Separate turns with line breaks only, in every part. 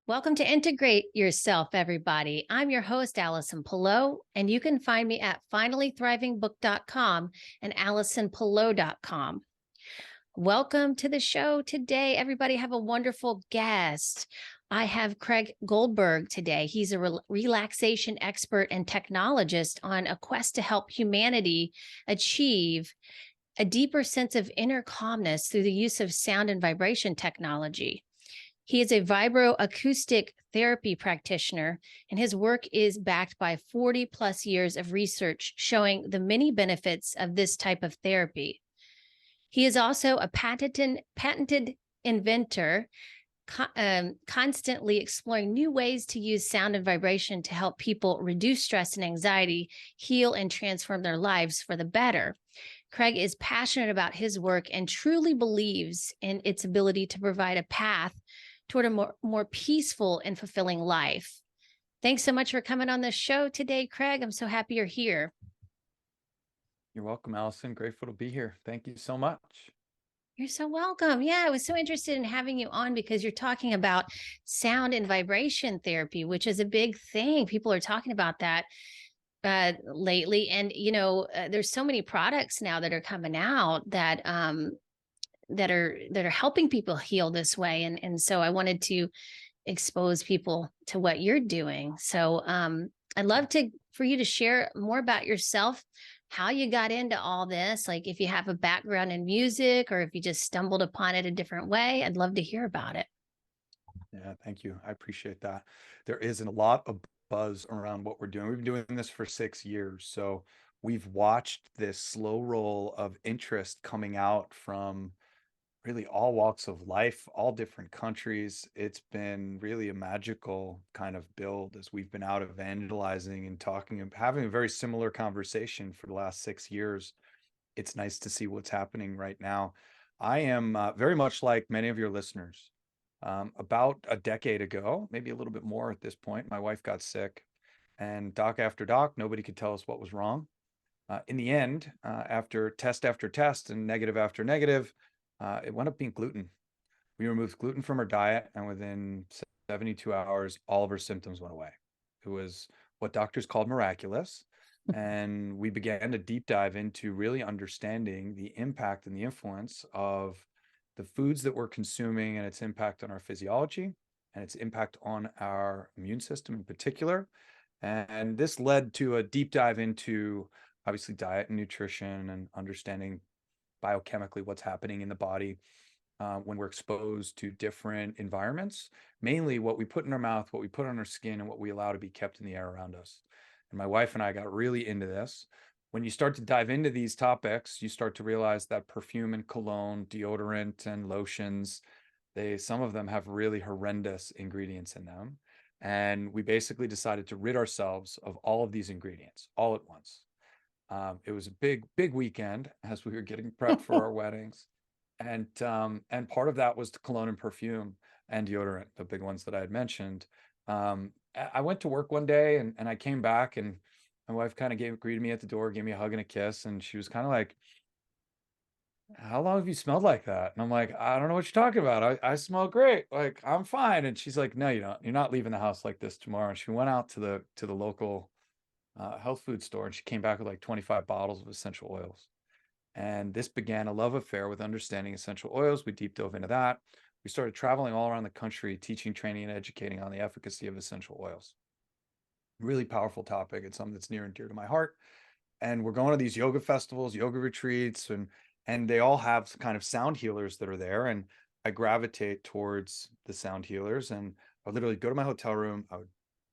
Welcome to Integrate Yourself, everybody. I'm your host, Allison Pillow, and you can find me at finallythrivingbook.com and AllisonPillow.com. Welcome to the show today. Everybody have a wonderful guest. I have Craig Goldberg today. He's a relaxation expert and technologist on a quest to help humanity achieve a deeper sense of inner calmness through the use of sound and vibration technology. He is a vibroacoustic therapy practitioner, and his work is backed by 40 plus years of research showing the many benefits of this type of therapy. He is also a patented inventor, constantly exploring new ways to use sound and vibration to help people reduce stress and anxiety, heal, and transform their lives for the better. Craig is passionate about his work and truly believes in its ability to provide a path toward a more peaceful and fulfilling life. Thanks so much for coming on the show today, Craig. I'm so happy you're here.
You're welcome, Allison. Grateful to be here. Thank you so much.
You're so welcome. Yeah, I was so interested in having you on because you're talking about sound and vibration therapy, which is a big thing. People are talking about that lately. And, there's so many products now that are coming out that that are helping people heal this way. And so I wanted to expose people to what you're doing. So I'd love for you to share more about yourself, how you got into all this, like if you have a background in music or if you just stumbled upon it a different way. I'd love to hear about it.
Yeah, thank you. I appreciate that. There is a lot of buzz around what we're doing. We've been doing this for 6 years. So we've watched this slow roll of interest coming out from really all walks of life, all different countries. It's been really a magical kind of build as we've been out evangelizing and talking and having a very similar conversation for the last 6 years. It's nice to see what's happening right now. I am very much like many of your listeners. About a decade ago, maybe a little bit more at this point, my wife got sick, and doc after doc, nobody could tell us what was wrong. In the end, after test and negative after negative, it wound up being gluten. We removed gluten from her diet, and within 72 hours, all of her symptoms went away. It was what doctors called miraculous. And we began to deep dive into really understanding the impact and the influence of the foods that we're consuming and its impact on our physiology and its impact on our immune system in particular. And this led to a deep dive into obviously diet and nutrition and understanding biochemically what's happening in the body when we're exposed to different environments, mainly what we put in our mouth, what we put on our skin, and what we allow to be kept in the air around us. And my wife and I got really into this. When you start to dive into these topics, you start to realize that perfume and cologne, deodorant and lotions, some of them have really horrendous ingredients in them. And we basically decided to rid ourselves of all of these ingredients all at once. It was a big weekend as we were getting prepped for our weddings. And part of that was the cologne and perfume and deodorant, the big ones that I had mentioned. I went to work one day and I came back and my wife kind of greeted me at the door, gave me a hug and a kiss. And she was kind of like, how long have you smelled like that? And I'm like, I don't know what you're talking about. I smell great. Like, I'm fine. And she's like, no, you don't. You're not leaving the house like this tomorrow. And she went out to the local health food store and she came back with like 25 bottles of essential oils. And this began a love affair with understanding essential oils. We deep dove into that. We started traveling all around the country, teaching, training, and educating on the efficacy of essential oils. Really powerful topic. It's something that's near and dear to my heart. And we're going to these yoga festivals, yoga retreats, and they all have kind of sound healers that are there. And I gravitate towards the sound healers. And I would literally go to my hotel room, I would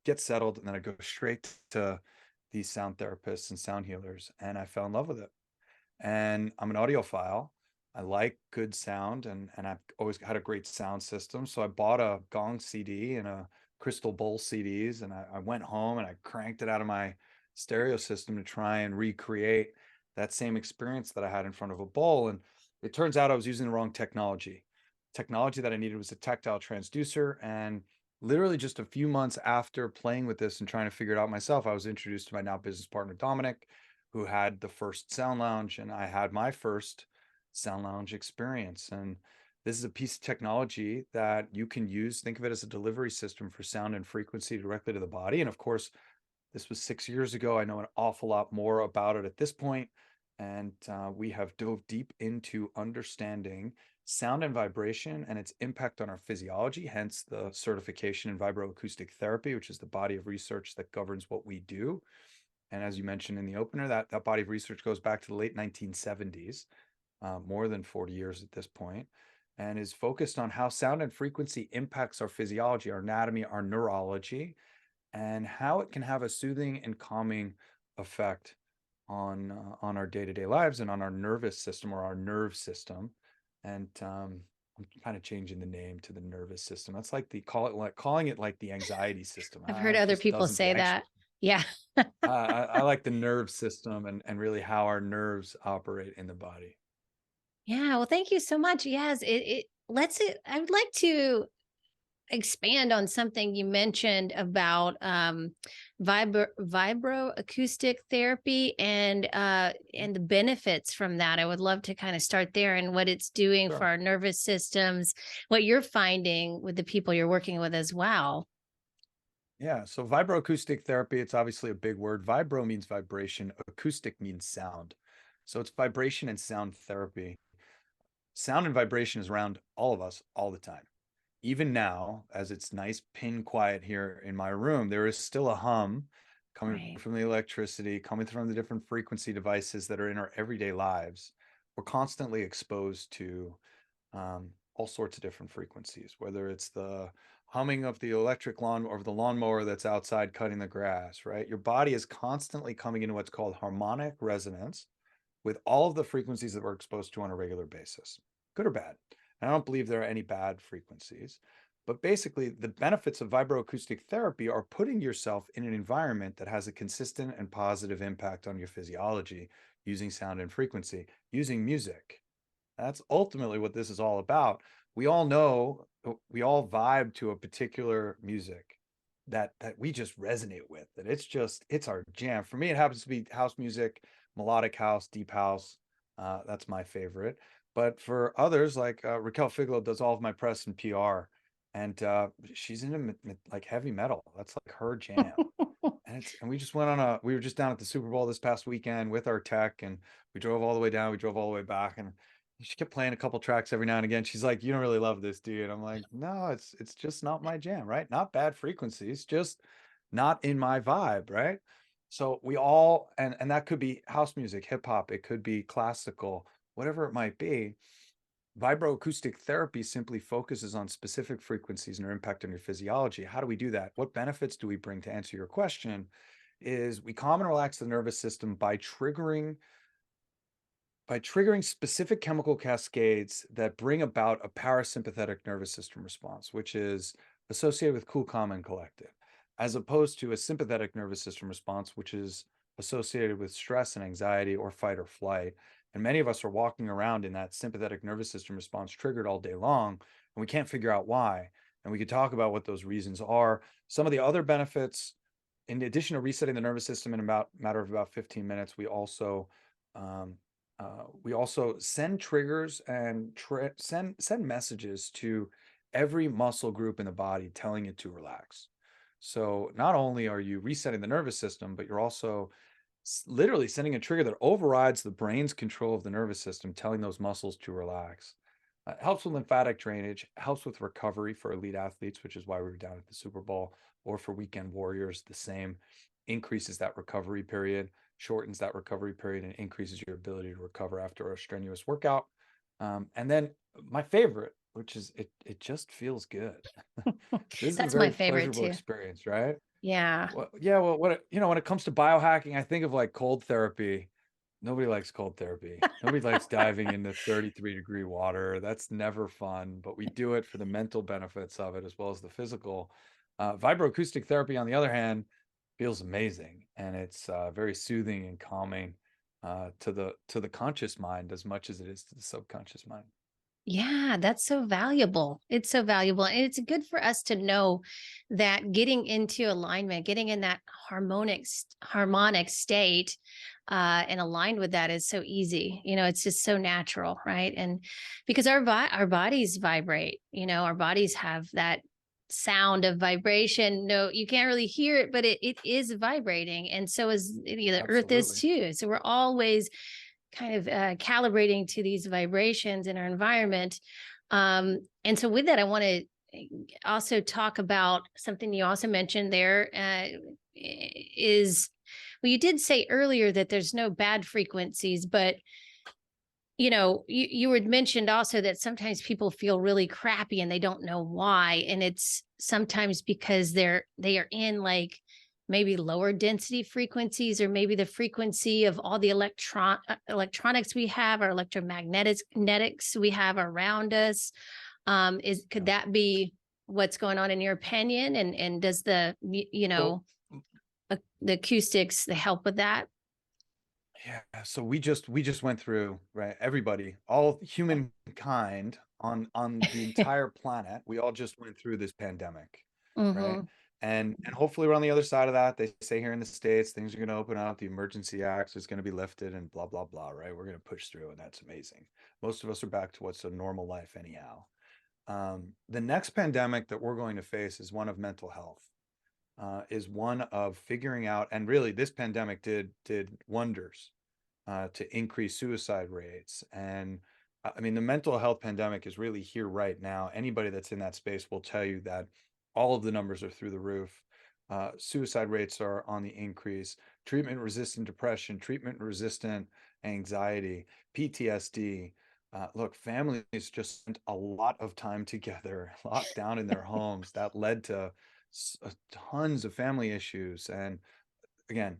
get settled, and then I'd go straight to these sound therapists and sound healers. And I fell in love with it. And I'm an audiophile. I like good sound and I've always had a great sound system. So I bought a gong CD and a crystal bowl CDs and I went home and I cranked it out of my stereo system to try and recreate that same experience that I had in front of a bowl. And it turns out I was using the wrong technology. Technology that I needed was a tactile transducer. And literally just a few months after playing with this and trying to figure it out myself, I was introduced to my now business partner, Dominic, who had the first sound lounge, and I had my first sound lounge experience. And This is a piece of technology that you can use. Think of it as a delivery system for sound and frequency directly to the body. And of course, this was 6 years ago. I know an awful lot more about it at this point, and we have dove deep into understanding sound and vibration and its impact on our physiology, hence the certification in vibroacoustic therapy, which is the body of research that governs what we do. And as you mentioned in the opener, that body of research goes back to the late 1970s, more than 40 years at this point, and is focused on how sound and frequency impacts our physiology, our anatomy, our neurology, and how it can have a soothing and calming effect on our day-to-day lives and on our nervous system, or our nerve system. And I'm kind of changing the name to the nervous system. That's like calling it like the anxiety system.
I've heard
It
other
just
people
doesn't
say
actually.
that. Yeah.
I like the nerve system, and really how our nerves operate in the body.
Yeah. Well, thank you so much. Yes. I would like to expand on something you mentioned about vibroacoustic therapy and the benefits from that. I would love to kind of start there and what it's doing for
Sure.
our nervous systems, what you're finding with the people you're working with as well.
Yeah. So vibroacoustic therapy, it's obviously a big word. Vibro means vibration, acoustic means sound. So it's vibration and sound therapy. Sound and vibration is around all of us all the time. Even now, as it's nice pin quiet here in my room, there is still a hum coming
Right.
from the electricity, coming from the different frequency devices that are in our everyday lives. We're constantly exposed to all sorts of different frequencies, whether it's the humming of the electric lawn or the lawnmower that's outside cutting the grass, right? Your body is constantly coming into what's called harmonic resonance with all of the frequencies that we're exposed to on a regular basis, good or bad. And I don't believe there are any bad frequencies. But basically, the benefits of vibroacoustic therapy are putting yourself in an environment that has a consistent and positive impact on your physiology using sound and frequency, using music. That's ultimately what this is all about. We all know, we all vibe to a particular music that we just resonate with. That it's our jam. For me, it happens to be house music, melodic house, deep house. That's my favorite. But for others, like Raquel Figlo does all of my press and PR, and she's into like heavy metal. That's like her jam. And we were just down at the Super Bowl this past weekend with our tech, and we drove all the way down, we drove all the way back, and she kept playing a couple tracks every now and again. She's like, "You don't really love this, do you?" And I'm like, "No, it's just not my jam, right? Not bad frequencies, just not in my vibe, right?" So we all, and that could be house music, hip hop, it could be classical, whatever it might be. Vibroacoustic therapy simply focuses on specific frequencies and their impact on your physiology. How do we do that? What benefits do we bring? To answer your question, is we calm and relax the nervous system by triggering specific chemical cascades that bring about a parasympathetic nervous system response, which is associated with cool, calm, and collected, as opposed to a sympathetic nervous system response, which is associated with stress and anxiety or fight or flight. And many of us are walking around in that sympathetic nervous system response triggered all day long, and we can't figure out why. And we could talk about what those reasons are. Some of the other benefits, in addition to resetting the nervous system in about matter of about 15 minutes, um, we also send triggers and send messages to every muscle group in the body, telling it to relax. So not only are you resetting the nervous system, but you're also literally sending a trigger that overrides the brain's control of the nervous system, telling those muscles to relax. Helps with lymphatic drainage, helps with recovery for elite athletes, which is why we were down at the Super Bowl, or for weekend warriors, the same. Increases that recovery period, shortens that recovery period, and increases your ability to recover after a strenuous workout. And then my favorite, which is it just feels good. This is a
That's my
very
favorite
pleasurable
too.
experience, right?
Yeah.
Well, yeah, well, when it comes to biohacking, I think of like cold therapy. Nobody likes cold therapy. Nobody likes diving into 33-degree water. That's never fun, but we do it for the mental benefits of it as well as the physical. Vibroacoustic therapy, on the other hand, feels amazing, and it's very soothing and calming to the conscious mind as much as it is to the subconscious mind.
Yeah, that's so valuable. It's so valuable. And it's good for us to know that getting into alignment, getting in that harmonic state and aligned with that is so easy. It's just so natural, right? And because our bodies vibrate, our bodies have that sound of vibration. No, you can't really hear it, but it is vibrating. And so is the earth is
Absolutely.
too. So we're always kind of calibrating to these vibrations in our environment. And so, with that, I want to also talk about something you also mentioned there. Is well, you did say earlier that there's no bad frequencies, but you had mentioned also that sometimes people feel really crappy and they don't know why, and it's sometimes because they are in like maybe lower density frequencies, or maybe the frequency of all the electronics we have, or electromagnetics we have around us. Is Could
Yeah.
that be what's going on in your opinion? And does
So
the acoustics, they help with that?
yeah, so we just went through, right? Everybody, all humankind on the entire planet, we all just went through this pandemic, right?
Mm-hmm.
And hopefully we're on the other side of that. They say here in the States, things are going to open up, the emergency acts is going to be lifted and blah blah blah, right? We're going to push through and that's amazing. Most of us are back to what's a normal life anyhow. The next pandemic that we're going to face is one of mental health. Is one of figuring out, and really this pandemic did wonders to increase suicide rates. And I mean, the mental health pandemic is really here right now. Anybody that's in that space will tell you that all of the numbers are through the roof. Suicide rates are on the increase. Treatment resistant depression, treatment resistant anxiety, PTSD. Look, families just spent a lot of time together, locked down in their homes. That led to tons of family issues. And again,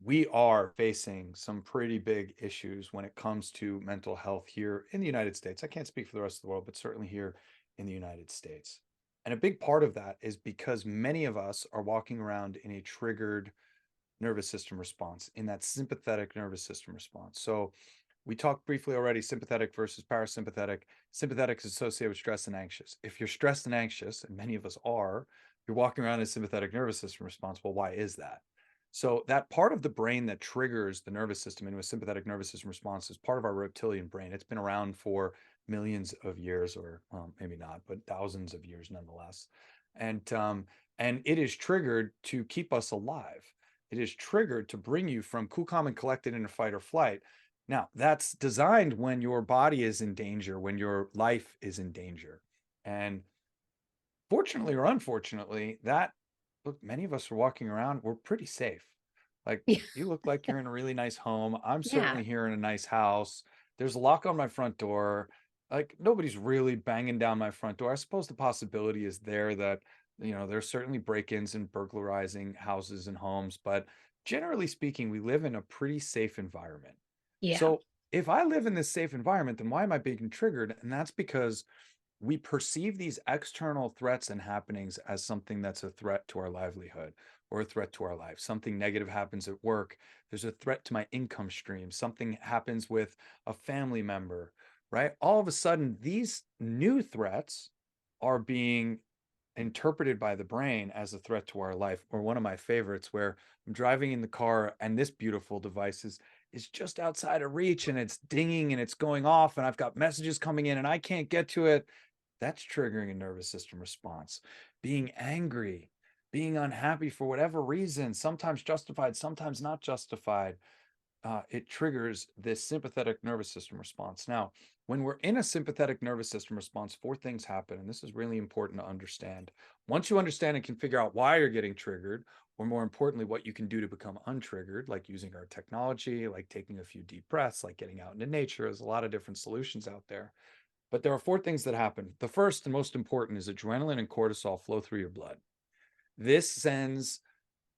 we are facing some pretty big issues when it comes to mental health here in the United States. I can't speak for the rest of the world, but certainly here in the United States. And a big part of that is because many of us are walking around in a triggered nervous system response, in that sympathetic nervous system response. So we talked briefly already, sympathetic versus parasympathetic. Sympathetic is associated with stress and anxious. If you're stressed and anxious, and many of us are, you're walking around in a sympathetic nervous system response. Well, why is that? So that part of the brain that triggers the nervous system into a sympathetic nervous system response is part of our reptilian brain. It's been around for millions of years, or maybe not, but thousands of years nonetheless. And it is triggered to keep us alive. It is triggered to bring you from cool, calm, and collected into fight or flight. Now, that's designed when your body is in danger, when your life is in danger. And fortunately or unfortunately, that look, many of us are walking around, we're pretty safe. Like,
Yeah.
you look like you're in a really nice home. I'm
Yeah.
certainly here in a nice house. There's a lock on my front door. Like, nobody's really banging down my front door. I suppose the possibility is there that, there's certainly break-ins and burglarizing houses and homes, but generally speaking, we live in a pretty safe environment.
Yeah.
So if I live in this safe environment, then why am I being triggered? And that's because we perceive these external threats and happenings as something that's a threat to our livelihood or a threat to our life. Something negative happens at work. There's a threat to my income stream. Something happens with a family member, right? All of a sudden, these new threats are being interpreted by the brain as a threat to our life. Or one of my favorites, where I'm driving in the car and this beautiful device is just outside of reach and it's dinging and it's going off and I've got messages coming in and I can't get to it. That's triggering a nervous system response. Being angry, being unhappy for whatever reason, sometimes justified, sometimes not justified, it triggers this sympathetic nervous system response. Now, when we're in a sympathetic nervous system response, four things happen, and this is really important to understand. Once you understand and can figure out why you're getting triggered, or more importantly, what you can do to become untriggered, like using our technology, like taking a few deep breaths, like getting out into nature, there's a lot of different solutions out there. But there are four things that happen. The first and most important is adrenaline and cortisol flow through your blood. This sends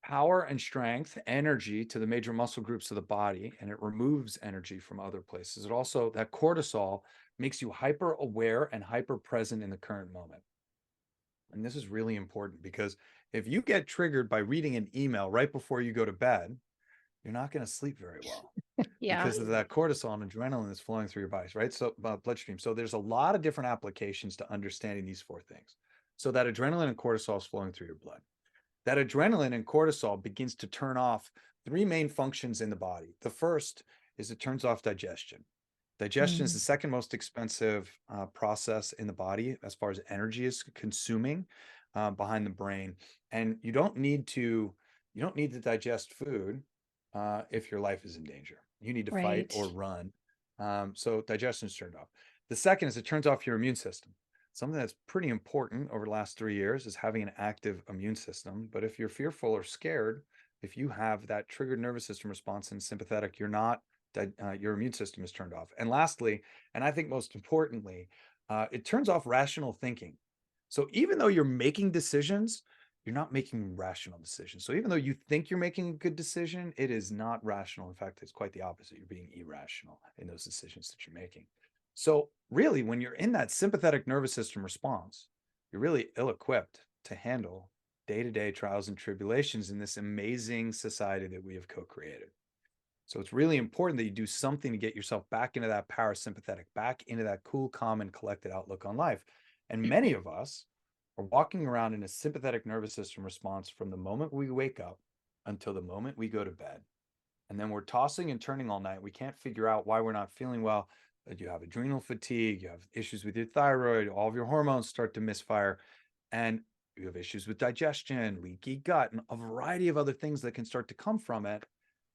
power and strength, energy to the major muscle groups of the body, and it removes energy from other places. It also, that cortisol makes you hyper aware and hyper present in the current moment. And this is really important because if you get triggered by reading an email right before you go to bed, you're not going to sleep very well
Yeah.
because of that cortisol and adrenaline that's flowing through your bodies, right? So bloodstream. So there's a lot of different applications to understanding these four things. So that adrenaline and cortisol is flowing through your blood. That adrenaline and cortisol begins to turn off three main functions in the body. The first is it turns off digestion. Digestion is
Mm,
the second most expensive process in the body as far as energy is consuming behind the brain. And you don't need to digest food if your life is in danger. You need to fight
right.
or run. So digestion is turned off. The second is it turns off your immune system. Something that's pretty important over the last 3 years is having an active immune system. But if you're fearful or scared, if you have that triggered nervous system response and sympathetic, your immune system is turned off. And lastly, and I think most importantly, it turns off rational thinking. So even though you're making decisions, you're not making rational decisions. So even though you think you're making a good decision, it is not rational. In fact, it's quite the opposite. You're being irrational in those decisions that you're making. So really, when you're in that sympathetic nervous system response, you're really ill-equipped to handle day-to-day trials and tribulations in this amazing society that we have co-created. So it's really important that you do something to get yourself back into that parasympathetic, back into that cool, calm, and collected outlook on life. And many of us are walking around in a sympathetic nervous system response from the moment we wake up until the moment we go to bed. And then we're tossing and turning all night. We can't figure out why we're not feeling well. You have adrenal fatigue, you have issues with your thyroid, all of your hormones start to misfire, and you have issues with digestion, leaky gut, and a variety of other things that can start to come from it.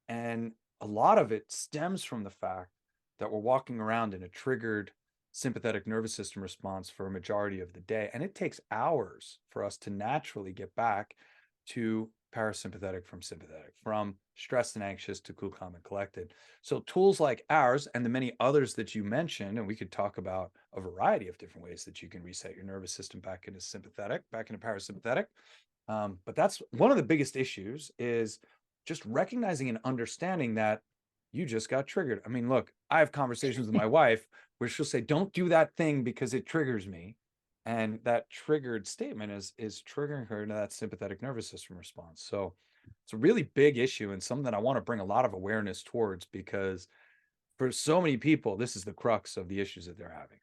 And a lot of it stems from the fact that we're walking around in a triggered sympathetic nervous system response for a majority of the day. And it takes hours for us to naturally get back to parasympathetic from sympathetic, from stressed and anxious to cool, calm, and collected. So tools like ours and the many others that you mentioned, and we could talk about a variety of different ways that you can reset your nervous system back into sympathetic, back into parasympathetic. But that's one of the biggest issues is just recognizing and understanding that you just got triggered. I mean, look, I have conversations with my wife where she'll say, don't do that thing because it triggers me. And that triggered statement is triggering her into that sympathetic nervous system response. So it's a really big issue and something that I want to bring a lot of awareness towards because for so many people, this is the crux of the issues that they're having.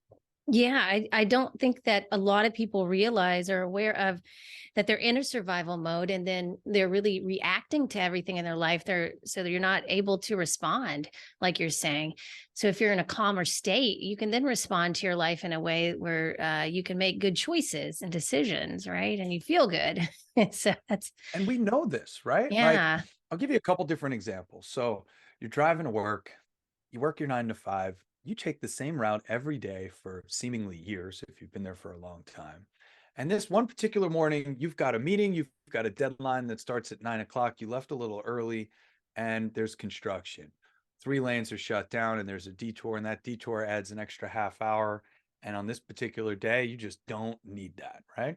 Yeah, I don't think that a lot of people realize or aware of that they're in a survival mode and then they're really reacting to everything in their life. So that you're not able to respond, like you're saying. So if you're in a calmer state, you can then respond to your life in a way where you can make good choices and decisions, right? And you feel good. So that's,
And we know this, right? Like,
yeah.
I'll give you a couple different examples. So you're driving to work, you work your 9 to 5, you take the same route every day for seemingly years if you've been there for a long time. And this one particular morning, you've got a meeting, you've got a deadline that starts at 9 o'clock. You left a little early and there's construction. 3 lanes are shut down and there's a detour, and that detour adds an extra half hour. And on this particular day, you just don't need that, right?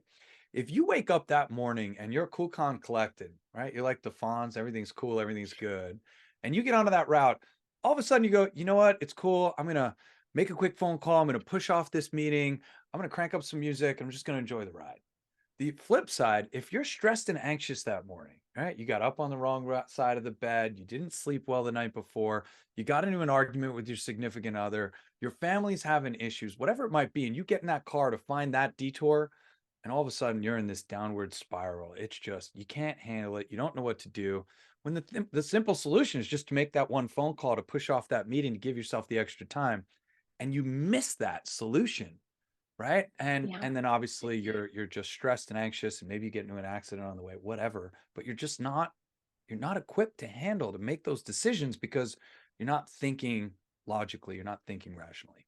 If you wake up that morning and you're cool, calm, collected, right? You're like the Fonz, everything's cool, everything's good. And you get onto that route, all of a sudden you go, you know what? It's cool. I'm going to make a quick phone call. I'm going to push off this meeting. I'm going to crank up some music. I'm just going to enjoy the ride. The flip side, if you're stressed and anxious that morning, right? You got up on the wrong side of the bed. You didn't sleep well the night before. You got into an argument with your significant other. Your family's having issues, whatever it might be. And you get in that car to find that detour. And all of a sudden you're in this downward spiral. It's just, you can't handle it. You don't know what to do. When the simple solution is just to make that one phone call to push off that meeting to give yourself the extra time, and you miss that solution, right?
Yeah.
And then obviously you're just stressed and anxious, and maybe you get into an accident on the way, whatever, but you're not equipped to handle to make those decisions because you're not thinking logically, you're not thinking rationally.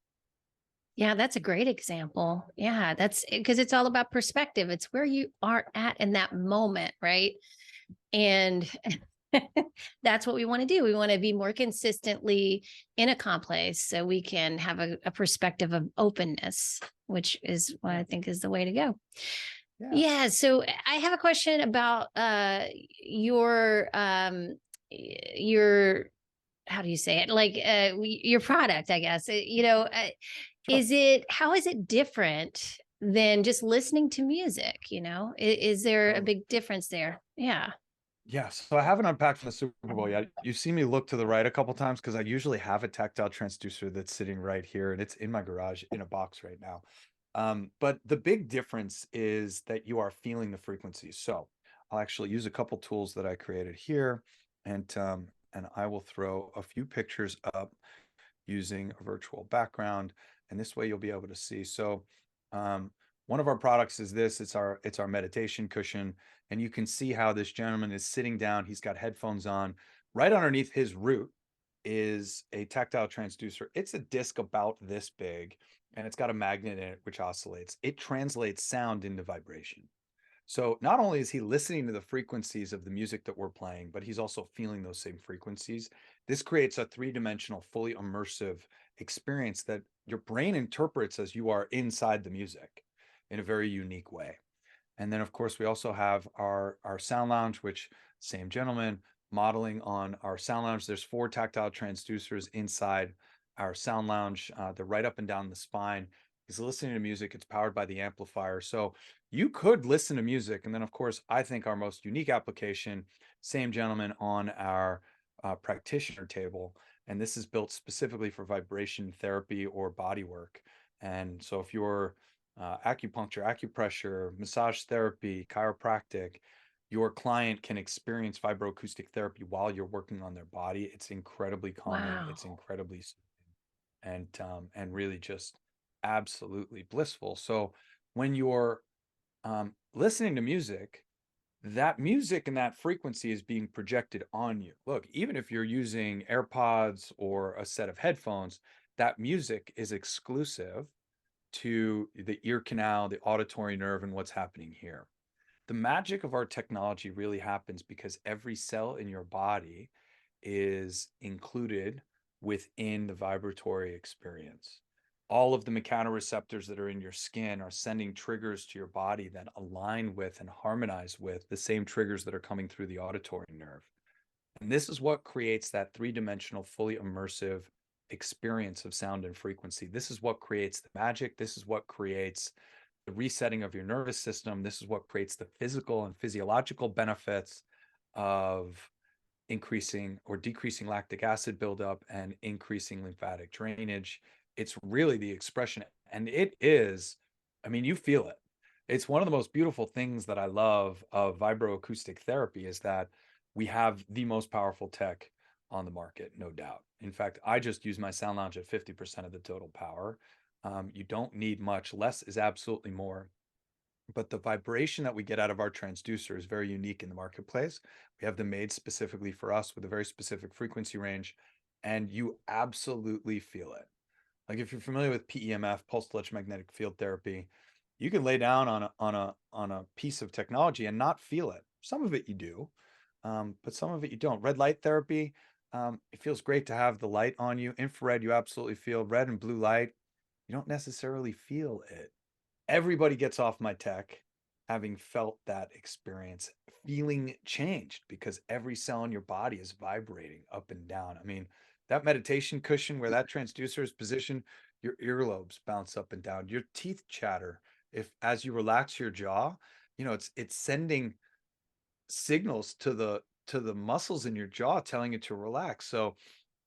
Yeah, that's a great example. Yeah, that's because it's all about perspective. It's where you are at in that moment, right? And that's what we want to do. We want to be more consistently in a calm place so we can have a perspective of openness, which is what I think is the way to go.
Yeah.
Yeah. So I have a question about your how do you say it? Like your product, I guess.
Sure.
How is it different than just listening to music? Is there a
Totally.
big difference there? Yeah.
Yeah, so I haven't unpacked from the Super Bowl yet. You've seen me look to the right a couple times because I usually have a tactile transducer that's sitting right here, and it's in my garage in a box right now. But the big difference is that you are feeling the frequencies. So I'll actually use a couple tools that I created here, and I will throw a few pictures up using a virtual background, and this way you'll be able to see. So um, one of our products is this. It's our meditation cushion, and you can see how this gentleman is sitting down. He's got headphones on. Right underneath his root is a tactile transducer. It's a disc about this big, and it's got a magnet in it which oscillates. It translates sound into vibration. So not only is he listening to the frequencies of the music that we're playing, but he's also feeling those same frequencies. This creates a three-dimensional, fully immersive experience that your brain interprets as you are inside the music in a very unique way. And then, of course, we also have our sound lounge, which same gentleman modeling on our sound lounge. There's 4 tactile transducers inside our sound lounge. They're right up and down the spine. He's listening to music. It's powered by the amplifier. So you could listen to music. And then, of course, I think our most unique application, same gentleman on our practitioner table. And this is built specifically for vibration therapy or body work. And so if you're acupuncture, acupressure, massage therapy, chiropractic, your client can experience vibroacoustic therapy while you're working on their body. It's incredibly calming. It's
Wow.
incredibly and really just absolutely blissful. So when you're listening to music, that music and that frequency is being projected on you. Look, even if you're using AirPods or a set of headphones, that music is exclusive to the ear canal, the auditory nerve, and what's happening here. The magic of our technology really happens because every cell in your body is included within the vibratory experience. All of the mechanoreceptors that are in your skin are sending triggers to your body that align with and harmonize with the same triggers that are coming through the auditory nerve. And this is what creates that three-dimensional, fully immersive experience of sound and frequency. This is what creates the magic. This is what creates the resetting of your nervous system. This is what creates the physical and physiological benefits of increasing or decreasing lactic acid buildup and increasing lymphatic drainage. It's really the expression, and it is, I mean, you feel it. It's one of the most beautiful things that I love of vibroacoustic therapy is that we have the most powerful tech on the market, no doubt. In fact, I just use my sound lounge at 50% of the total power. You don't need much. Less is absolutely more. But the vibration that we get out of our transducer is very unique in the marketplace. We have them made specifically for us with a very specific frequency range, and you absolutely feel it. Like if you're familiar with PEMF, pulsed electromagnetic field therapy, you can lay down on a piece of technology and not feel it. Some of it you do, but some of it you don't. Red light therapy, it feels great to have the light on you. Infrared, you absolutely feel. Red and blue light, you don't necessarily feel it. Everybody gets off my tech having felt that experience, feeling changed because every cell in your body is vibrating up and down. I mean, that meditation cushion where that transducer is positioned, your earlobes bounce up and down, your teeth chatter. If as you relax your jaw, it's sending signals to the muscles in your jaw telling it to relax. So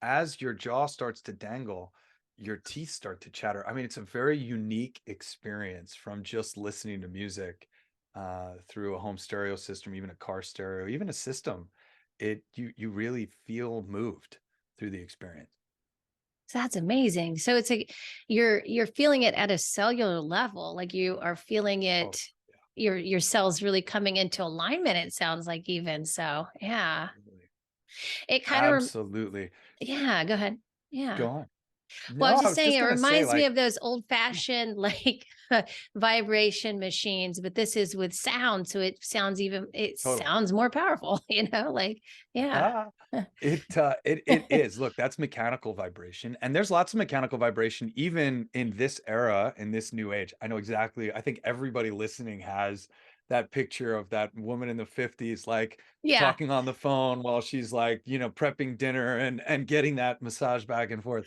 as your jaw starts to dangle, your teeth start to chatter. I mean, it's a very unique experience from just listening to music through a home stereo system, even a car stereo, even a system. You really feel moved through the experience.
So that's amazing. So it's like you're feeling it at a cellular level, like you are feeling
Oh,
it, your cells really coming into alignment, it sounds like even. So yeah.
absolutely.
It kind of
Absolutely.
yeah, go ahead.
Go
Yeah.
on.
Well, I
No,
was
I
just
was
saying
just
it
gonna say,
reminds me
like,
of those old-fashioned, like, vibration machines, but this is with sound, so it
totally.
sounds more powerful, like yeah.
It is. Look, that's mechanical vibration, and there's lots of mechanical vibration even in this era, in this new age. I know exactly. I think everybody listening has that picture of that woman in the 50s, like
Yeah,
talking on the phone while she's like, prepping dinner and getting that massage back and forth.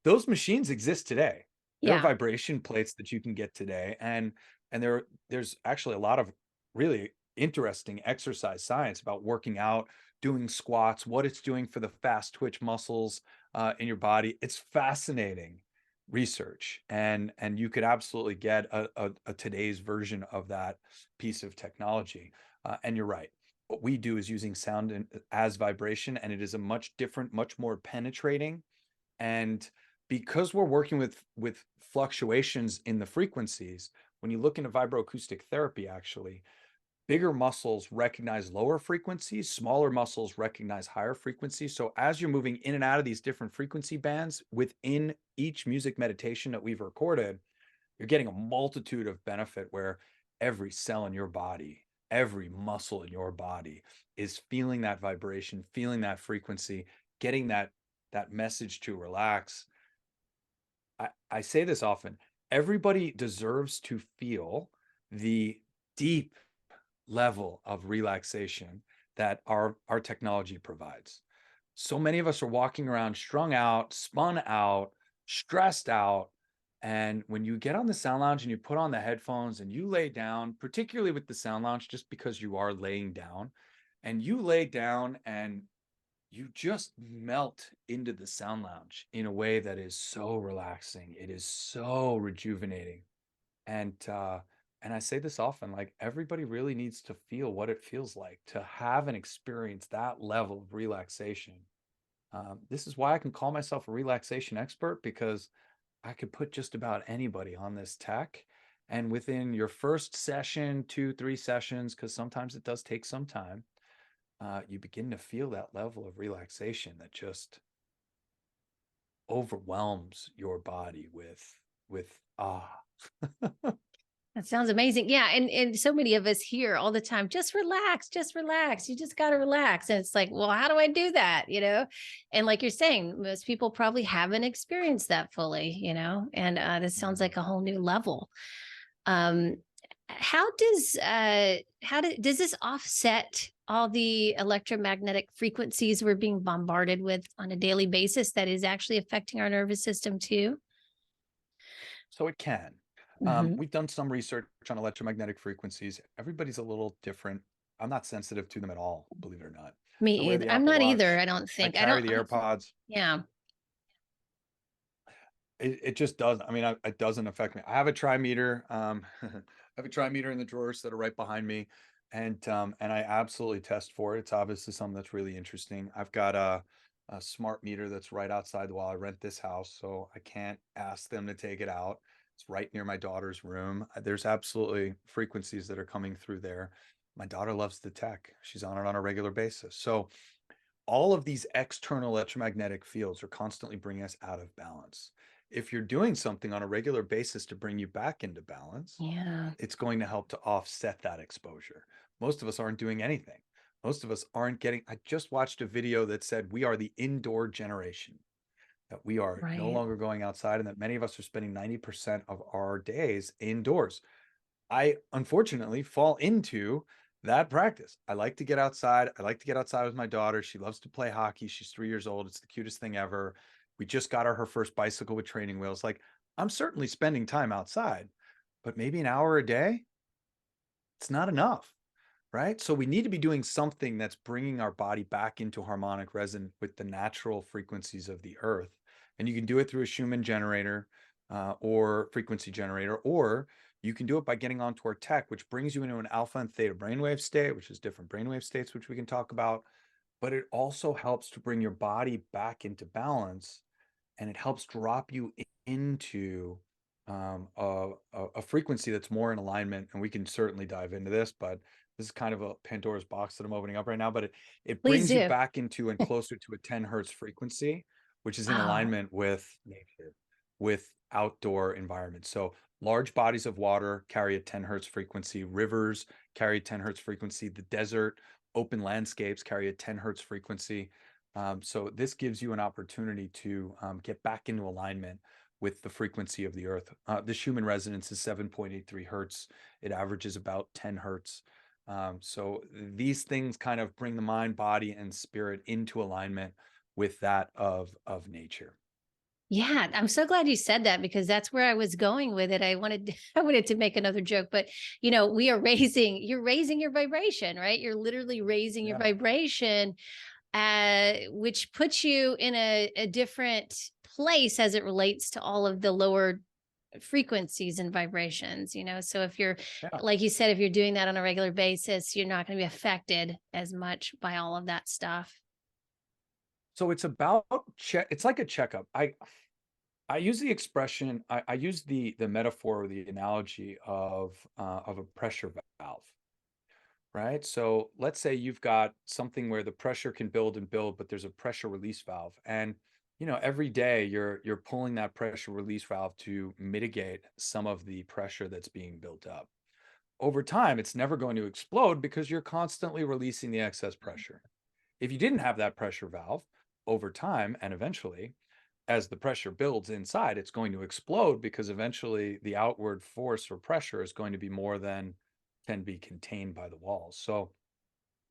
Those machines exist today. There are
yeah.
vibration plates that you can get today, and there's actually a lot of really interesting exercise science about working out, doing squats, what it's doing for the fast twitch muscles in your body. It's fascinating research, and you could absolutely get a today's version of that piece of technology. And you're right. What we do is using sound as vibration, and it is a much different, much more penetrating. And because we're working with fluctuations in the frequencies, when you look into vibroacoustic therapy, actually, bigger muscles recognize lower frequencies, smaller muscles recognize higher frequencies. So as you're moving in and out of these different frequency bands within each music meditation that we've recorded, you're getting a multitude of benefit where every cell in your body, every muscle in your body is feeling that vibration, feeling that frequency, getting that message to relax. I say this often, everybody deserves to feel the deep level of relaxation that our technology provides. So many of us are walking around strung out, spun out, stressed out. And when you get on the sound lounge and you put on the headphones and you lay down, particularly with the sound lounge, just because you are laying down, and you lay down and you just melt into the sound lounge in a way that is so relaxing. It is so rejuvenating. And I say this often, like everybody really needs to feel what it feels like to have and experience that level of relaxation. This is why I can call myself a relaxation expert, because I could put just about anybody on this tech. And within your first session, 2, 3 sessions, because sometimes it does take some time, you begin to feel that level of relaxation that just overwhelms your body with ah.
That sounds amazing. Yeah, and so many of us hear all the time, just relax, just relax. You just got to relax. And it's like, well, how do I do that, And like you're saying, most people probably haven't experienced that fully, And this sounds like a whole new level. Um does this offset all the electromagnetic frequencies we're being bombarded with on a daily basis that is actually affecting our nervous system too?
So it can.
Mhm.
We've done some research on electromagnetic frequencies. Everybody's a little different. I'm not sensitive to them at all, believe it or not. I
Me
wear
either.
the
I'm
Apple
not either.
Watch.
I don't
I
think.
carry the
I don't think.
AirPods.
Yeah.
It just doesn't. I mean, it doesn't affect me. I have a trimeter. I have a trimeter in the drawers that are right behind me, and I absolutely test for it. It's obviously something that's really interesting. I've got a smart meter that's right outside while I rent this house, so I can't ask them to take it out. It's right near my daughter's room. There's absolutely frequencies that are coming through there. My daughter loves the tech. She's on it on a regular basis. So all of these external electromagnetic fields are constantly bringing us out of balance. If you're doing something on a regular basis to bring you back into balance,
Yeah.
it's going to help to offset that exposure. Most of us aren't doing anything. Most of us aren't getting. I just watched a video that said we are the indoor generation, that we are no
Right.
longer going outside, and that many of us are spending 90% of our days indoors. I unfortunately fall into that practice. I like to get outside. I like to get outside with my daughter. She loves to play hockey. She's 3 years old. It's the cutest thing ever. We just got her first bicycle with training wheels. Like, I'm certainly spending time outside, but maybe an hour a day, it's not enough, right? So we need to be doing something that's bringing our body back into harmonic resonance with the natural frequencies of the earth. And you can do it through a Schumann generator or frequency generator, or you can do it by getting onto our tech, which brings you into an alpha and theta brainwave state, which is different brainwave states, which we can talk about. But it also helps to bring your body back into balance, and it helps drop you into a frequency that's more in alignment. And we can certainly dive into this, but this is kind of a Pandora's box that I'm opening up right now. But it
Please
brings you
do.
back into and closer to a 10 hertz frequency, which is in
Oh,
alignment with nature, with outdoor environments. So large bodies of water carry a 10 hertz frequency, rivers carry 10 hertz frequency, the desert, open landscapes carry a 10 hertz frequency. So this gives you an opportunity to get back into alignment with the frequency of the earth. The Schumann resonance is 7.83 hertz. It averages about 10 hertz. So these things kind of bring the mind, body, and spirit into alignment with that of nature.
Yeah, I'm so glad you said that because that's where I was going with it. I wanted I wanted to make another joke, but we are you're raising your vibration, right? You're literally raising your
Yeah.
vibration, which puts you in a different place as it relates to all of the lower frequencies and vibrations. So if you're,
Yeah.
like you said, if you're doing that on a regular basis, you're not going to be affected as much by all of that stuff.
So it's about it's like a checkup. I use the expression, I use the metaphor or the analogy of a pressure valve, right? So let's say you've got something where the pressure can build and build, but there's a pressure release valve. And every day you're pulling that pressure release valve to mitigate some of the pressure that's being built up. Over time, it's never going to explode because you're constantly releasing the excess pressure. If you didn't have that pressure valve, over time and eventually, as the pressure builds inside, it's going to explode because eventually the outward force or pressure is going to be more than can be contained by the walls. So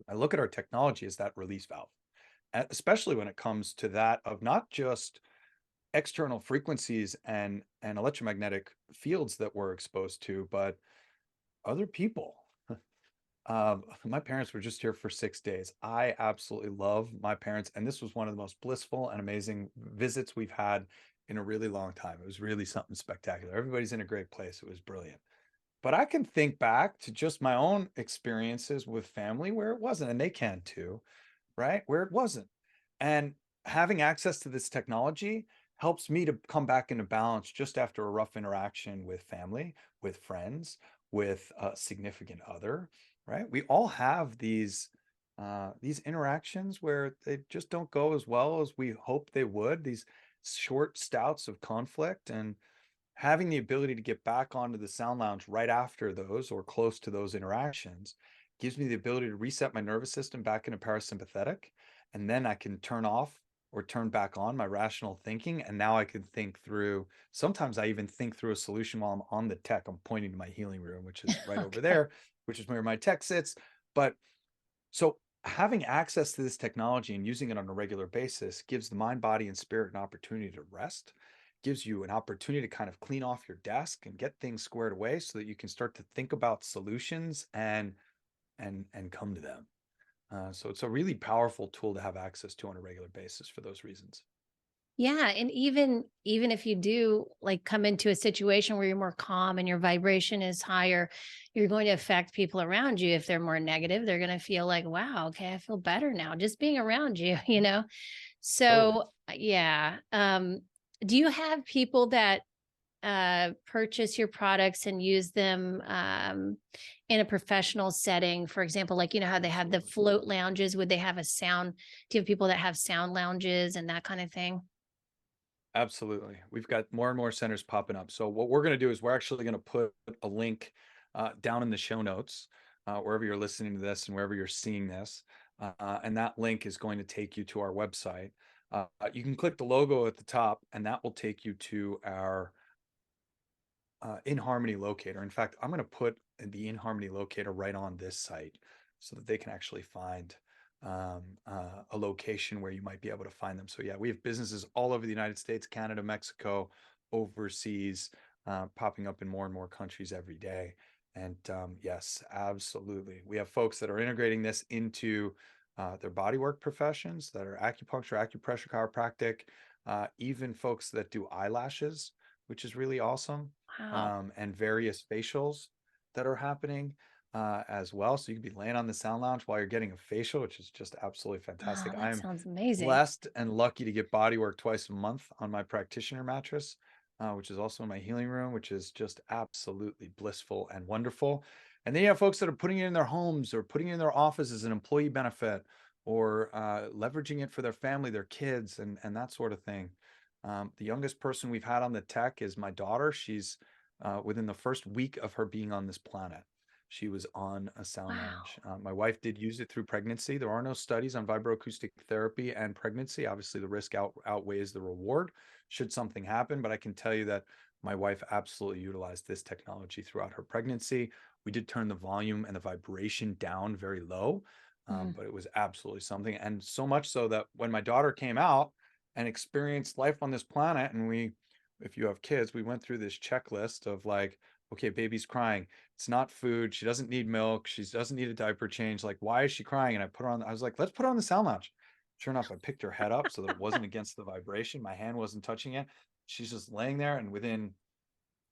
I look at our technology as that release valve, especially when it comes to that of not just external frequencies and electromagnetic fields that we're exposed to, but other people. My parents were just here for 6 days. I absolutely love my parents, and this was one of the most blissful and amazing visits we've had in a really long time. It was really something spectacular. Everybody's in a great place. It was brilliant. But I can think back to just my own experiences with family where it wasn't, and they can too, right? Where it wasn't. And having access to this technology helps me to come back into balance just after a rough interaction with family, with friends, with a significant other, right? We all have these interactions where they just don't go as well as we hope they would, these short stouts of conflict. And having the ability to get back onto the sound lounge right after those or close to those interactions gives me the ability to reset my nervous system back into parasympathetic. And then I can turn off or turn back on my rational thinking. And now I can think through, sometimes I even think through a solution while I'm on the tech. I'm pointing to my healing room, which is right over
Okay.
there, which is where my tech sits. But so having access to this technology and using it on a regular basis gives the mind, body, and spirit an opportunity to rest, gives you an opportunity to kind of clean off your desk and get things squared away so that you can start to think about solutions and come to them. So it's a really powerful tool to have access to on a regular basis for those reasons.
Yeah, and even if you do like come into a situation where you're more calm and your vibration is higher, you're going to affect people around you. If they're more negative, they're going to feel like, wow, okay, I feel better now just being around you.
Totally.
So, yeah. Do you have people that purchase your products and use them in a professional setting? For example, like, how they have the
Absolutely.
float lounges, would they have a sound? Do you have people that have sound lounges and that kind of thing?
Absolutely. We've got more and more centers popping up. So what we're going to do is we're actually going to put a link down in the show notes, wherever you're listening to this and wherever you're seeing this. And that link is going to take you to our website. You can click the logo at the top, and that will take you to our Inharmony locator. In fact, I'm going to put the Inharmony locator right on this site so that they can actually find a location where you might be able to find them. So yeah, we have businesses all over the United States, Canada, Mexico, overseas, popping up in more and more countries every day. And yes, absolutely. We have folks that are integrating this into their bodywork professions that are acupuncture, acupressure, chiropractic, even folks that do eyelashes, which is really awesome,
Wow.
and various facials that are happening as well. So you can be laying on the sound lounge while you're getting a facial, which is just absolutely
Oh,
fantastic.
that
I'm
sounds amazing.
blessed and lucky to get body work twice a month on my practitioner mattress, which is also in my healing room, which is just absolutely blissful and wonderful. And then you have folks that are putting it in their homes or putting it in their office as an employee benefit or leveraging it for their family, their kids, and that sort of thing. The youngest person we've had on the tech is my daughter. She's within the first week of her being on this planet, she was on a sound
Wow.
lounge. My wife did use it through pregnancy. There are no studies on vibroacoustic therapy and pregnancy. Obviously, the risk outweighs the reward should something happen. But I can tell you that my wife absolutely utilized this technology throughout her pregnancy. We did turn the volume and the vibration down very low,
Mm.
but it was absolutely something. And so much so that when my daughter came out and experience life on this planet. And if you have kids, we went through this checklist of like, okay, baby's crying. It's not food. She doesn't need milk. She doesn't need a diaper change. Like, why is she crying? And I was like, let's put her on the sound lounge. Sure enough, I picked her head up so that it wasn't against the vibration. My hand wasn't touching it. She's just laying there. And within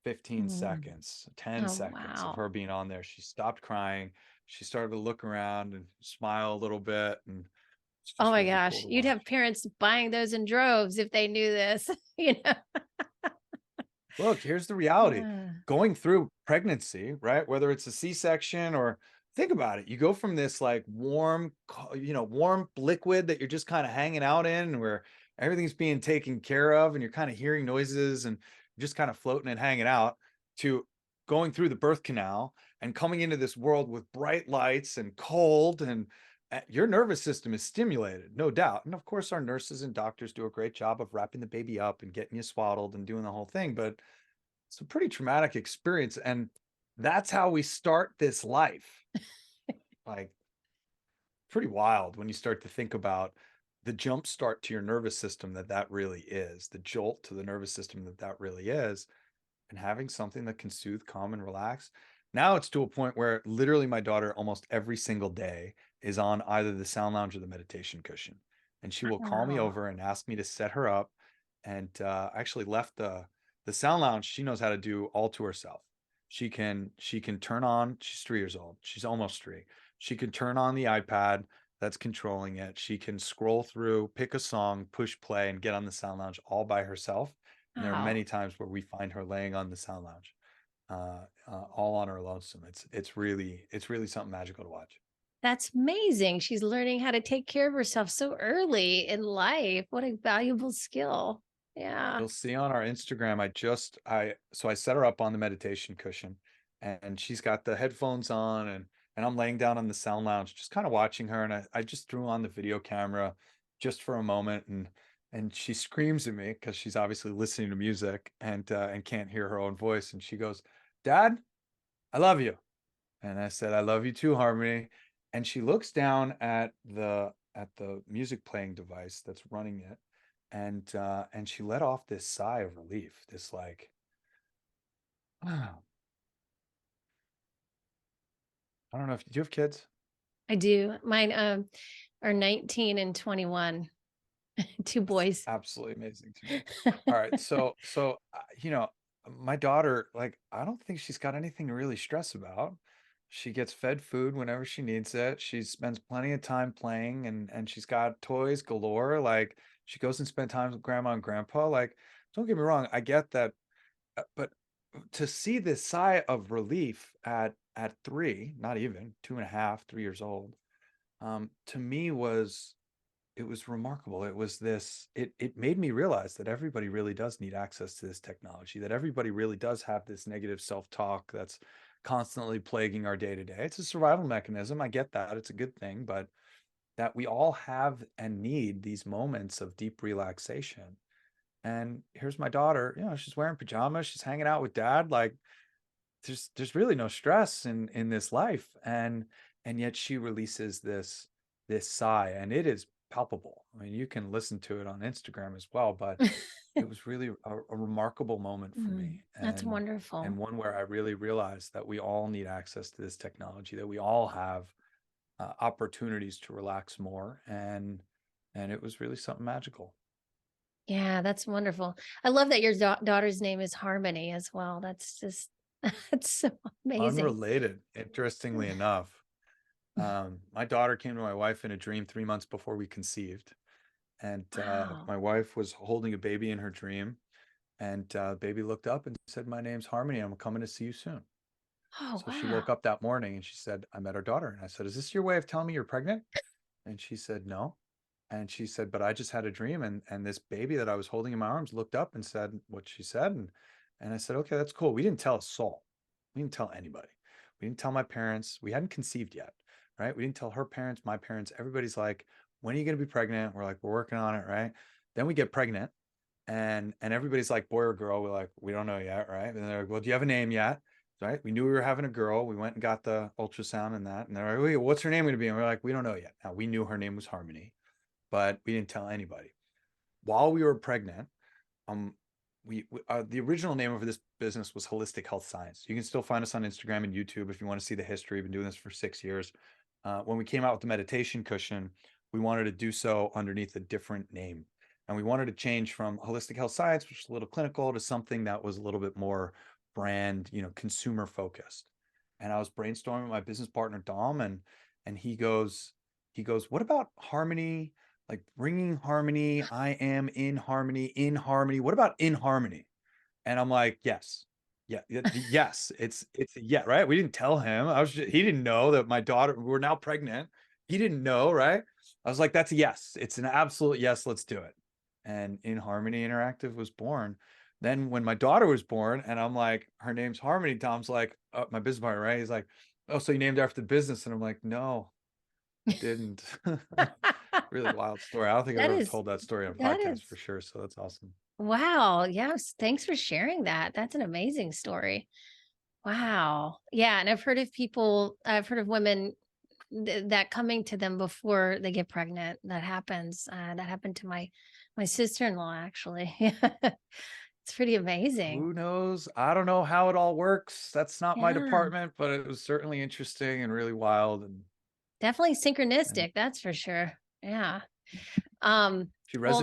15
Mm.
seconds, 10
Oh,
seconds of
wow.
her being on there, she stopped crying. She started to look around and smile a little bit. And it's
Oh
just
my
really cool
gosh.
to
You'd have
watch.
parents buying those in droves if they knew this, you know?
Look, here's the reality.
Ah.
Going through pregnancy, right? Whether it's a C-section or think about it, you go from this like warm, warm liquid that you're just kind of hanging out in where everything's being taken care of and you're kind of hearing noises and just kind of floating and hanging out to going through the birth canal and coming into this world with bright lights and cold and your nervous system is stimulated, no doubt. And of course, our nurses and doctors do a great job of wrapping the baby up and getting you swaddled and doing the whole thing. But it's a pretty traumatic experience. And that's how we start this life. Like, pretty wild when you start to think about the jump start to your nervous system that really is, the jolt to the nervous system that really is, and having something that can soothe, calm, and relax. Now it's to a point where literally my daughter almost every single day is on either the sound lounge or the meditation cushion. And she will call me
Wow.
over and ask me to set her up. And I actually left the sound lounge. She knows how to do all to herself. She can turn on, she's 3 years old. She's almost three. She can turn on the iPad that's controlling it. She can scroll through, pick a song, push play, and get on the sound lounge all by herself. And there are
Wow.
many times where we find her laying on the sound lounge, all on her lonesome. It's really something magical to watch.
That's amazing. She's learning how to take care of herself so early in life. What a valuable skill. Yeah.
You'll see on our Instagram, I set her up on the meditation cushion, and she's got the headphones on, and I'm laying down on the sound lounge, just kind of watching her, and I just threw on the video camera just for a moment, and she screams at me because she's obviously listening to music and can't hear her own voice, and she goes, "Dad, I love you." And I said, "I love you too, Harmony." And she looks down at the music playing device that's running it, and she let off this sigh of relief, this like, oh, I don't know if do you have kids?
I do. Mine are 19 and 21, two
That's
boys.
absolutely amazing to me. All right, my daughter, like, I don't think she's got anything to really stress about. She gets fed food whenever she needs it. She spends plenty of time playing, and she's got toys galore. Like, she goes and spend time with grandma and grandpa. Like, don't get me wrong, I get that, but to see this sigh of relief at three, not even 2.5, 3 years old, to me was remarkable. It made me realize that everybody really does need access to this technology, that everybody really does have this negative self-talk that's constantly plaguing our day to day. It's a survival mechanism. I get that. It's a good thing, but that we all have and need these moments of deep relaxation. And here's my daughter, she's wearing pajamas, she's hanging out with dad. Like, there's really no stress in this life, and yet she releases this sigh, and it is palpable. I mean, you can listen to it on Instagram as well, but it was really a remarkable moment for
Mm,
me,
that's
and
wonderful.
one where I really realized that we all need access to this technology, that we all have opportunities to relax more, and it was really something magical.
Yeah, that's wonderful. I love that your daughter's name is Harmony as well. That's just, that's so amazing.
Unrelated, interestingly enough. My daughter came to my wife in a dream 3 months before we conceived, and
Wow.
my wife was holding a baby in her dream, and baby looked up and said, "My name's Harmony. I'm coming to see you soon."
Oh,
So she
wow.
woke up that morning and she said, "I met our daughter." And I said, "Is this your way of telling me you're pregnant?" And she said, "No." And she said, "But I just had a dream, and this baby that I was holding in my arms looked up and said what she said." And I said, "Okay, that's cool." We didn't tell a soul. We didn't tell anybody. We didn't tell my parents. We hadn't conceived yet, right? We didn't tell her parents, my parents. Everybody's like, "When are you going to be pregnant?" We're like, "We're working on it," right? Then we get pregnant, and everybody's like, "Boy or girl?" We're like, "We don't know yet," right? And they're like, "Well, do you have a name yet?" Right? We knew we were having a girl. We went and got the ultrasound and that, and they're like, "Wait, what's her name going to be?" And we're like, "We don't know yet." Now we knew her name was Harmony, but we didn't tell anybody. while we were pregnant, um, the original name of this business was Holistic Health Science. You can still find us on Instagram and YouTube if you want to see the history. We've been doing this for 6 years. When we came out with the meditation cushion, we wanted to do so underneath a different name. And we wanted to change from Holistic Health Science, which is a little clinical, to something that was a little bit more brand, consumer focused. And I was brainstorming with my business partner, Dom, and he goes, what about harmony? Like bringing harmony. I am in harmony, in harmony. What about in harmony? And I'm like, yes. Yeah, yes. It's yeah, right. We didn't tell him. He didn't know that my daughter, we're now pregnant. He didn't know, right? I was like, that's a yes. It's an absolute yes. Let's do it. And In Harmony Interactive was born. Then when my daughter was born, and I'm like, her name's Harmony, Tom's like, oh, my business partner, right? He's like, oh, so you named after the business? And I'm like, no, I didn't. Really wild story. I don't think I've
That
ever
is
told that story on
that
podcast for
is
sure. So that's awesome.
wow. Yes, thanks for sharing that. That's an amazing story. Wow. Yeah, and I've heard of women that coming to them before they get pregnant. That happens. That happened to my sister-in-law actually. It's pretty amazing.
Who knows? I don't know how it all works. That's not my
Yeah.
department, but it was certainly interesting and really wild.
Definitely
And
synchronistic, that's for sure. Yeah.
she
Well,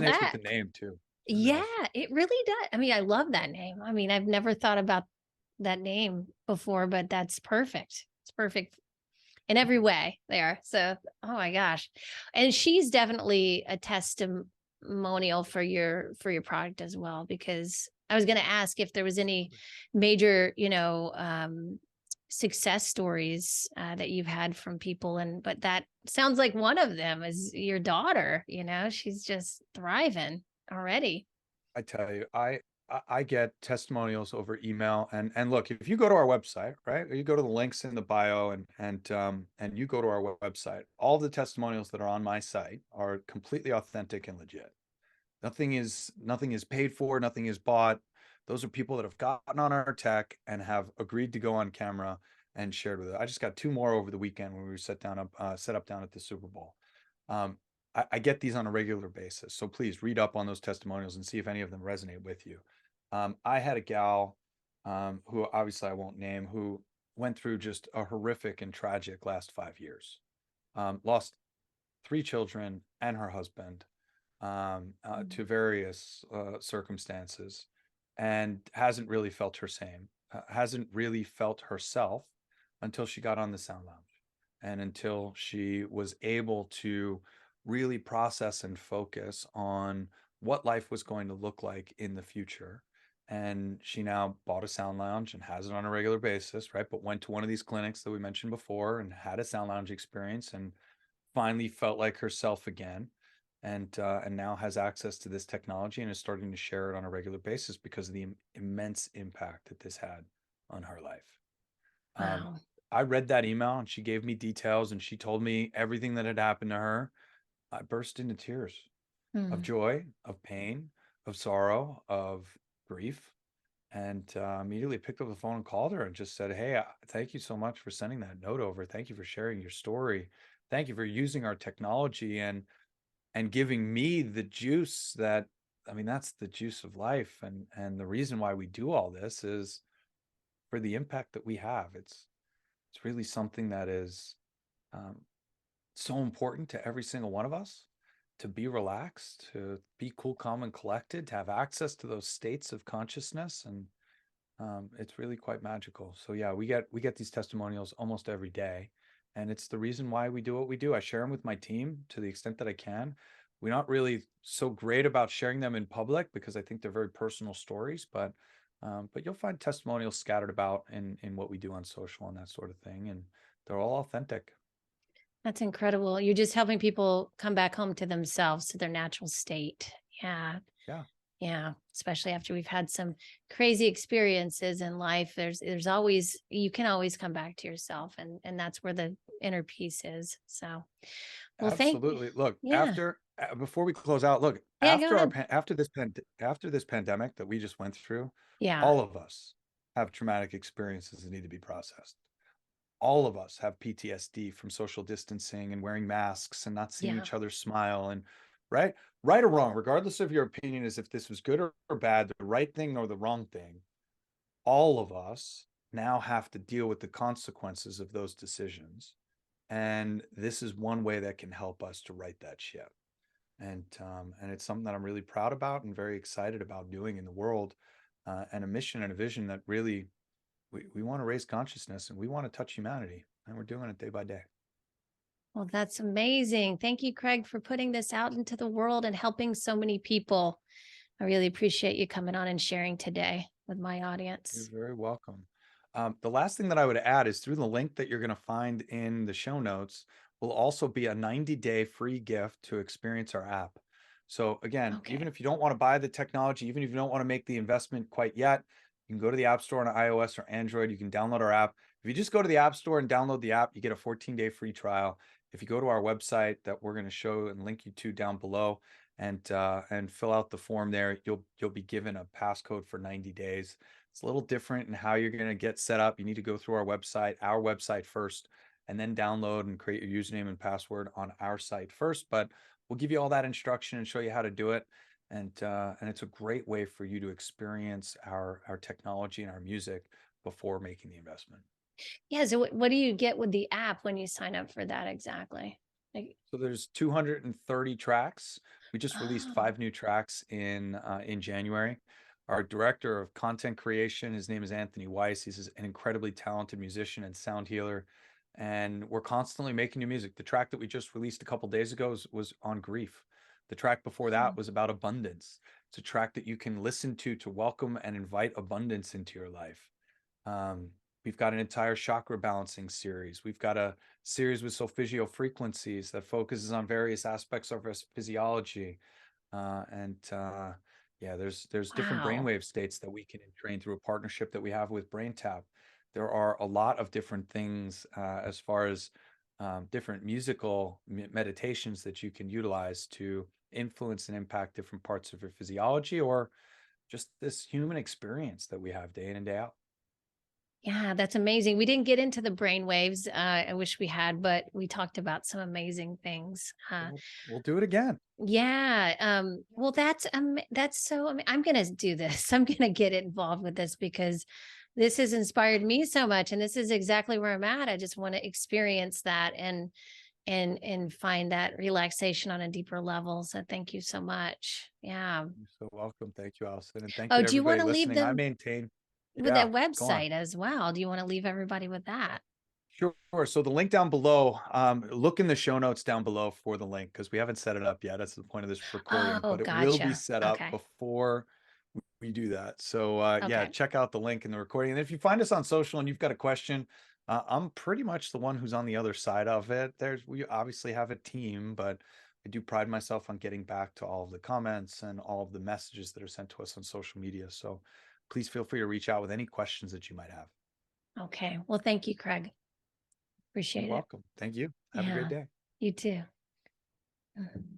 resonates with
that
the name too. It's really
yeah,
awesome.
it really does. I mean, I love that name. I mean, I've never thought about that name before, but that's perfect. It's perfect in every way there. So, oh my gosh. And she's definitely a testimonial for your product as well, because I was going to ask if there was any major, success stories that you've had from people, and but that sounds like one of them is your daughter. She's just thriving already.
I tell you, I get testimonials over email, and look, if you go to our website, right, or you go to the links in the bio, and you go to our website, all the testimonials that are on my site are completely authentic and legit. Nothing is paid for, nothing is bought. Those are people that have gotten on our tech and have agreed to go on camera and shared with it. I just got two more over the weekend when we were set up down at the Super Bowl. Um, I get these on a regular basis, so please read up on those testimonials and see if any of them resonate with you. I had a gal, who obviously I won't name, who went through just a horrific and tragic last 5 years. Lost three children and her husband, to various circumstances, and hasn't really felt her same, hasn't really felt herself until she got on the sound lounge and until she was able to really process and focus on what life was going to look like in the future. And she now bought a sound lounge and has it on a regular basis, right? But went to one of these clinics that we mentioned before and had a sound lounge experience and finally felt like herself again, and now has access to this technology and is starting to share it on a regular basis because of the immense impact that this had on her life. um,
Wow.
I read that email and she gave me details and she told me everything that had happened to her. I burst into tears of
Hmm.
joy, of pain, of sorrow, of grief, and immediately picked up the phone and called her and just said, hey, thank you so much for sending that note over. Thank you for sharing your story. Thank you for using our technology and giving me the juice that, I mean, that's the juice of life. And the reason why we do all this is for the impact that we have. It's really something that is um, so important to every single one of us, to be relaxed, to be cool, calm, and collected, to have access to those states of consciousness. And it's really quite magical. So yeah, we get these testimonials almost every day, and it's the reason why we do what we do. I share them with my team to the extent that I can. We're not really so great about sharing them in public because I think they're very personal stories, but you'll find testimonials scattered about in what we do on social and that sort of thing, and they're all authentic.
That's incredible. You're just helping people come back home to themselves, to their natural state. Yeah.
Yeah,
Yeah. Especially after we've had some crazy experiences in life. There's always, you can always come back to yourself, and that's where the inner peace is. So, well,
absolutely. Look,
yeah.
before we close out, look,
Yeah, go ahead.
after this pandemic that we just went through,
Yeah.
all of us have traumatic experiences that need to be processed. All of us have PTSD from social distancing and wearing masks and not seeing
Yeah.
each other smile. And right? Right or wrong, regardless of your opinion, is if this was good or bad, the right thing or the wrong thing, all of us now have to deal with the consequences of those decisions. And this is one way that can help us to right that ship. And it's something that I'm really proud about and very excited about doing in the world, and a mission and a vision that really we want to raise consciousness and we want to touch humanity, and we're doing it day by day.
Well, that's amazing. Thank you, Craig, for putting this out into the world and helping so many people. I really appreciate you coming on and sharing today with my
You're
audience.
very welcome. The last thing that I would add is through the link that you're going to find in the show notes will also be a 90-day free gift to experience our app. So again, even
Okay.
if you don't want to buy the technology, even if you don't want to make the investment quite yet, you can go to the App Store on iOS or Android. You can download our app. If you just go to the App Store and download the app, you get a 14-day free trial. If you go to our website that we're going to show and link you to down below, and fill out the form there, you'll be given a passcode for 90 days. It's a little different in how you're going to get set up. You need to go through our website first, and then download and create your username and password on our site first. But we'll give you all that instruction and show you how to do it. And it's a great way for you to experience our technology and our music before making the investment.
Yeah. So what do you get with the app when you sign up for that exactly? Like,
So there's 230 tracks. We just released
oh,
5 new tracks in January. Our director of content creation, his name is Anthony Weiss. He's an incredibly talented musician and sound healer, and we're constantly making new music. The track that we just released a couple days ago was on grief. The track before that
oh,
was about abundance. It's a track that you can listen to welcome and invite abundance into your life. Um, we've got an entire chakra balancing series. We've got a series with solfeggio frequencies that focuses on various aspects of our physiology. And Yeah, there's different
wow.
brainwave states that we can train through a partnership that we have with BrainTap. There are a lot of different things as far as different musical meditations that you can utilize to influence and impact different parts of your physiology, or just this human experience that we have day in and day out.
Yeah, that's amazing. We didn't get into the brain waves. I wish we had, but we talked about some amazing things.
We'll do it again.
Yeah. Well, that's so. I'm gonna do this. I'm gonna get involved with this because this has inspired me so much, and this is exactly where I'm at. I just want to experience that and find that relaxation on a deeper level. So thank you so much. Yeah.
You're so welcome. Thank you, Allison. And thank you
Oh,
to
do you want
everybody
to leave
listening. I
them
maintain,
with
yeah,
that
go on.
website as well? Do you want to leave everybody with that?
Sure. So the link down below, look in the show notes down below for the link because we haven't set it up yet. That's the point of this recording,
Oh,
but it will be
gotcha.
set up
Okay.
before we do that. So yeah,
Okay.
check out the link in the recording. And if you find us on social and you've got a question, I'm pretty much the one who's on the other side of it. We obviously have a team, but I do pride myself on getting back to all of the comments and all of the messages that are sent to us on social media. So please feel free to reach out with any questions that you might have.
Okay. Well, thank you, Craig.
You're
Appreciate it.
welcome. Thank you. Have a great
Yeah.
day.
You too. Mhm.